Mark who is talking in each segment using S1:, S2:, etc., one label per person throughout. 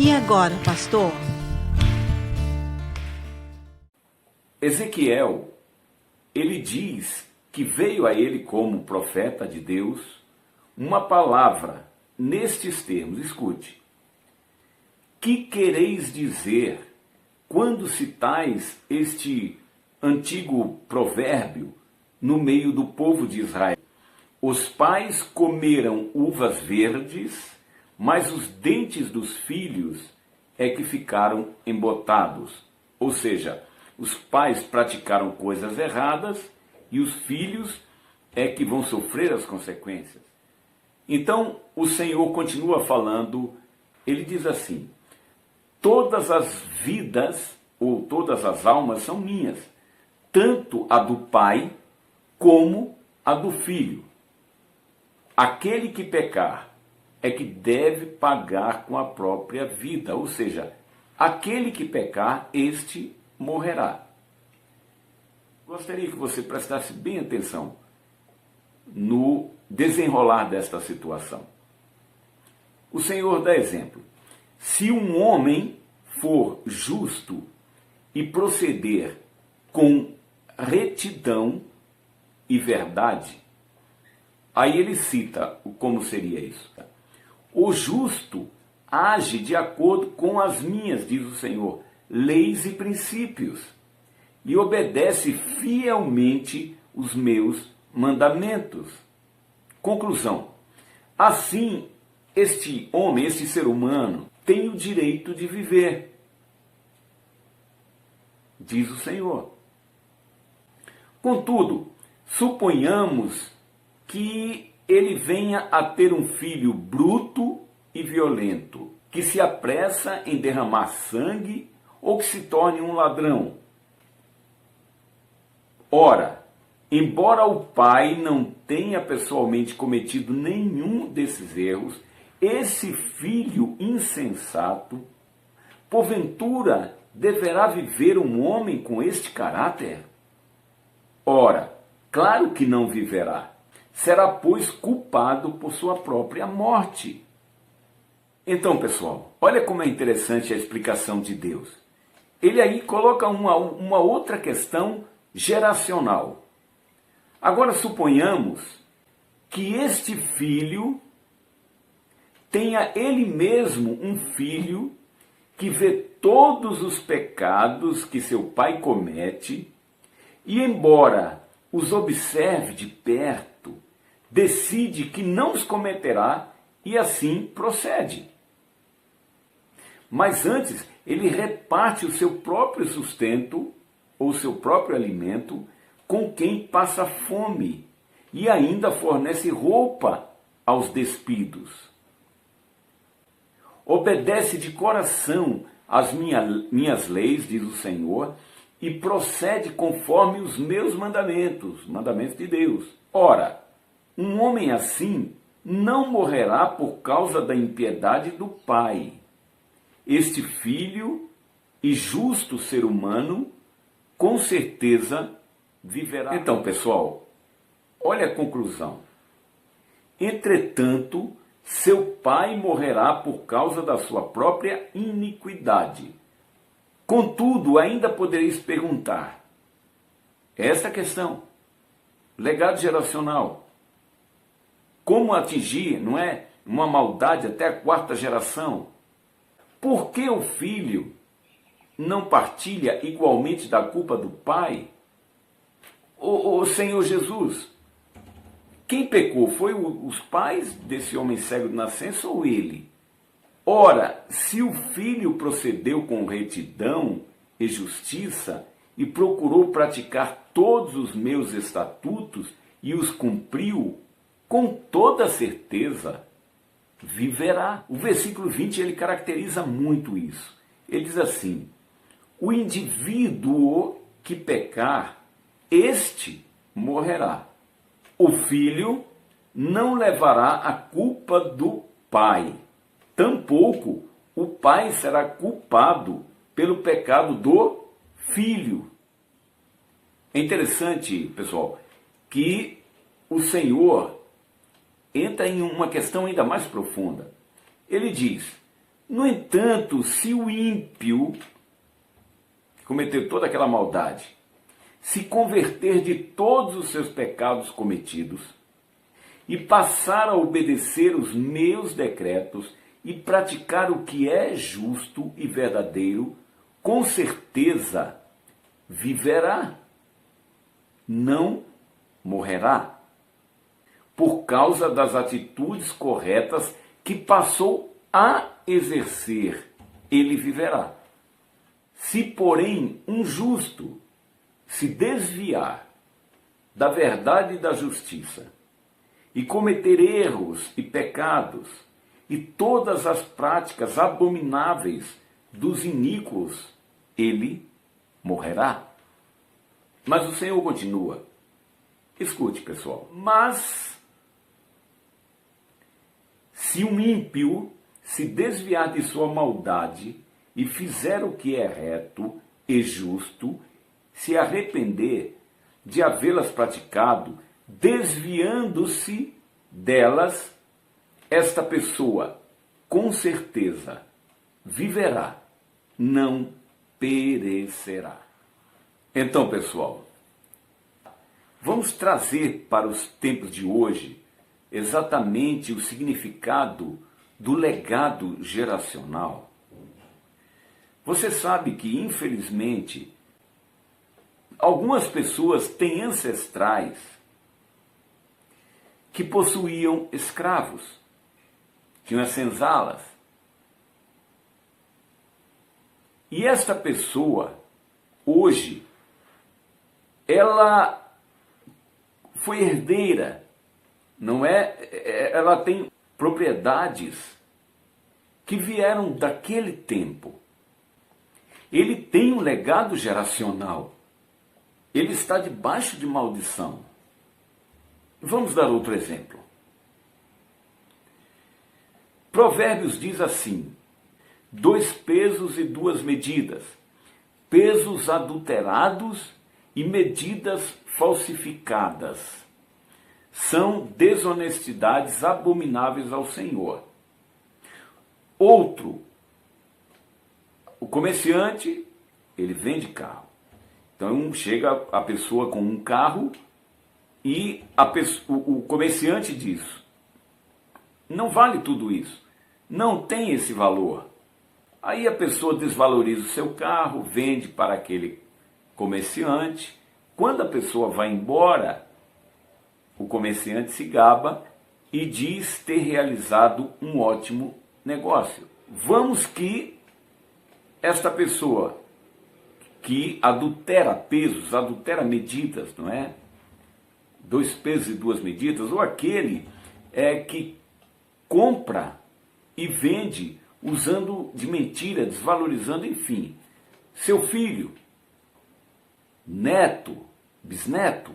S1: E agora, pastor?
S2: Ezequiel, ele diz que veio a ele como profeta de Deus uma palavra nestes termos, escute. Que quereis dizer quando citais este antigo provérbio no meio do povo de Israel? Os pais comeram uvas verdes, mas os dentes dos filhos é que ficaram embotados. Ou seja, os pais praticaram coisas erradas e os filhos é que vão sofrer as consequências. Então, o Senhor continua falando, ele diz assim: todas as vidas ou todas as almas são minhas, tanto a do pai como a do filho. Aquele que pecar é que deve pagar com a própria vida, ou seja, aquele que pecar, este morrerá. Gostaria que você prestasse bem atenção no desenrolar desta situação. O Senhor dá exemplo. Se um homem for justo e proceder com retidão e verdade, aí ele cita como seria isso. O justo age de acordo com as minhas, diz o Senhor, leis e princípios, e obedece fielmente os meus mandamentos. Conclusão. Assim, este homem, este ser humano, tem o direito de viver, diz o Senhor. Contudo, suponhamos que ele venha a ter um filho bruto e violento, que se apressa em derramar sangue ou que se torne um ladrão. Ora, embora o pai não tenha pessoalmente cometido nenhum desses erros, esse filho insensato, porventura, deverá viver um homem com este caráter? Ora, claro que não viverá. Será, pois, culpado por sua própria morte. Então, pessoal, olha como é interessante a explicação de Deus. Ele aí coloca uma outra questão geracional. Agora, suponhamos que este filho tenha ele mesmo um filho que vê todos os pecados que seu pai comete e, embora os observe de perto, decide que não os cometerá e assim procede. Mas antes, ele reparte o seu próprio sustento ou seu próprio alimento com quem passa fome e ainda fornece roupa aos despidos. Obedece de coração às minhas leis, diz o Senhor, e procede conforme os meus mandamentos, mandamentos de Deus. Ora, um homem assim não morrerá por causa da impiedade do pai. Este filho e justo ser humano, com certeza, viverá. Então, pessoal, olha a conclusão. Entretanto, seu pai morrerá por causa da sua própria iniquidade. Contudo, ainda podereis perguntar, esta questão, legado geracional, como atingir, não é, uma maldade até a quarta geração? Por que o filho não partilha igualmente da culpa do pai? O Senhor Jesus, quem pecou? Foi os pais desse homem cego de nascença ou ele? Ora, se o filho procedeu com retidão e justiça e procurou praticar todos os meus estatutos e os cumpriu, com toda certeza viverá. O versículo 20 ele caracteriza muito isso. Ele diz assim: o indivíduo que pecar, este morrerá. O filho não levará a culpa do pai. Tampouco o pai será culpado pelo pecado do filho. É interessante, pessoal, que o Senhor entra em uma questão ainda mais profunda. Ele diz: No entanto, se o ímpio, que cometeu toda aquela maldade, se converter de todos os seus pecados cometidos e passar a obedecer os meus decretos e praticar o que é justo e verdadeiro, com certeza viverá, não morrerá, por causa das atitudes corretas que passou a exercer, ele viverá. Se, porém, um justo se desviar da verdade e da justiça e cometer erros e pecados e todas as práticas abomináveis dos iníquos, ele morrerá. Mas o Senhor continua. Escute, pessoal. Mas se um ímpio se desviar de sua maldade e fizer o que é reto e justo, se arrepender de havê-las praticado, desviando-se delas, esta pessoa, com certeza, viverá, não perecerá. Então, pessoal, vamos trazer para os tempos de hoje exatamente o significado do legado geracional. Você sabe que, infelizmente, algumas pessoas têm ancestrais que possuíam escravos, tinham as senzalas. E esta pessoa, hoje, ela foi herdeira, não é? Ela tem propriedades que vieram daquele tempo. Ele tem um legado geracional. Ele está debaixo de maldição. Vamos dar outro exemplo. Provérbios diz assim: 2 pesos e 2 medidas, pesos adulterados e medidas falsificadas, são desonestidades abomináveis ao Senhor. Outro, o comerciante, ele vende carro. Então chega a pessoa com um carro e o comerciante diz: não vale tudo isso, não tem esse valor. Aí a pessoa desvaloriza o seu carro, vende para aquele comerciante. Quando a pessoa vai embora, o comerciante se gaba e diz ter realizado um ótimo negócio. Vamos que esta pessoa que adultera pesos, adultera medidas, não é? 2 pesos e 2 medidas, ou aquele que compra e vende usando de mentira, desvalorizando, enfim. Seu filho, neto, bisneto,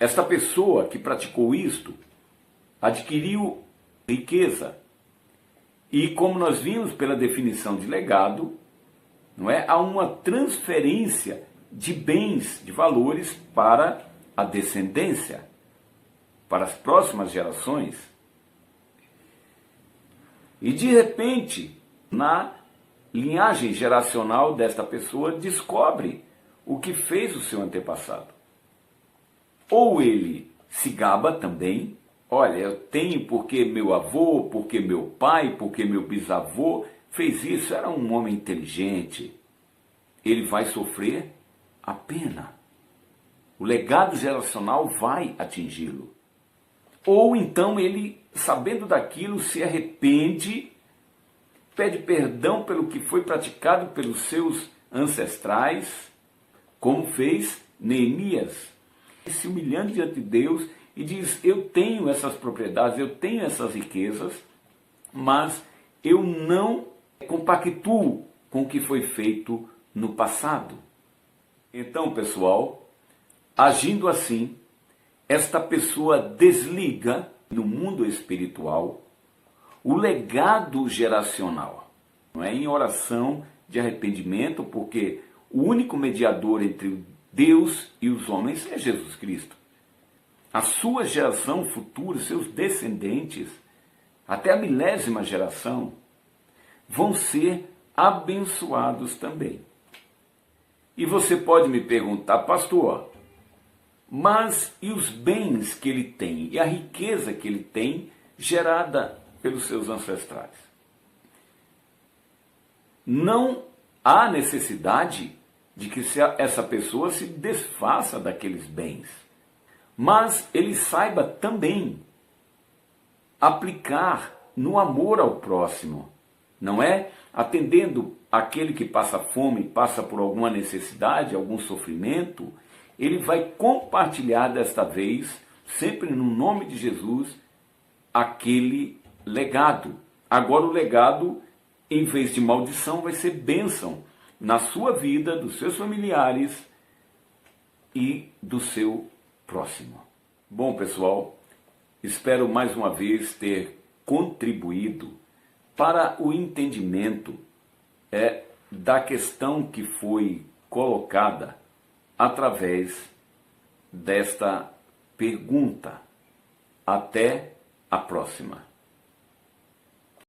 S2: esta pessoa que praticou isto adquiriu riqueza. E como nós vimos pela definição de legado, não é? Há uma transferência de bens, de valores para a descendência, para as próximas gerações. E de repente, na linhagem geracional desta pessoa, descobre o que fez o seu antepassado. Ou ele se gaba também: olha, eu tenho porque meu avô, porque meu pai, porque meu bisavô fez isso, era um homem inteligente. Ele vai sofrer a pena. O legado geracional vai atingi-lo. Ou então ele, sabendo daquilo, se arrepende, pede perdão pelo que foi praticado pelos seus ancestrais, como fez Neemias, se humilhando diante de Deus e diz: eu tenho essas propriedades, eu tenho essas riquezas, mas eu não compactuo com o que foi feito no passado. Então, pessoal, agindo assim, esta pessoa desliga no mundo espiritual o legado geracional, não é? Em oração de arrependimento, porque o único mediador entre Deus e os homens é Jesus Cristo. A sua geração futura, seus descendentes, até a milésima geração, vão ser abençoados também. E você pode me perguntar, pastor, mas e os bens que ele tem, e a riqueza que ele tem, gerada pelos seus ancestrais? Não há necessidade de que essa pessoa se desfaça daqueles bens, mas ele saiba também aplicar no amor ao próximo, não é? Atendendo aquele que passa fome, passa por alguma necessidade, algum sofrimento, ele vai compartilhar desta vez, sempre no nome de Jesus, aquele legado. Agora o legado, em vez de maldição, vai ser bênção na sua vida, dos seus familiares e do seu próximo. Bom, pessoal, espero mais uma vez ter contribuído para o entendimento da questão que foi colocada através desta pergunta. Até a próxima.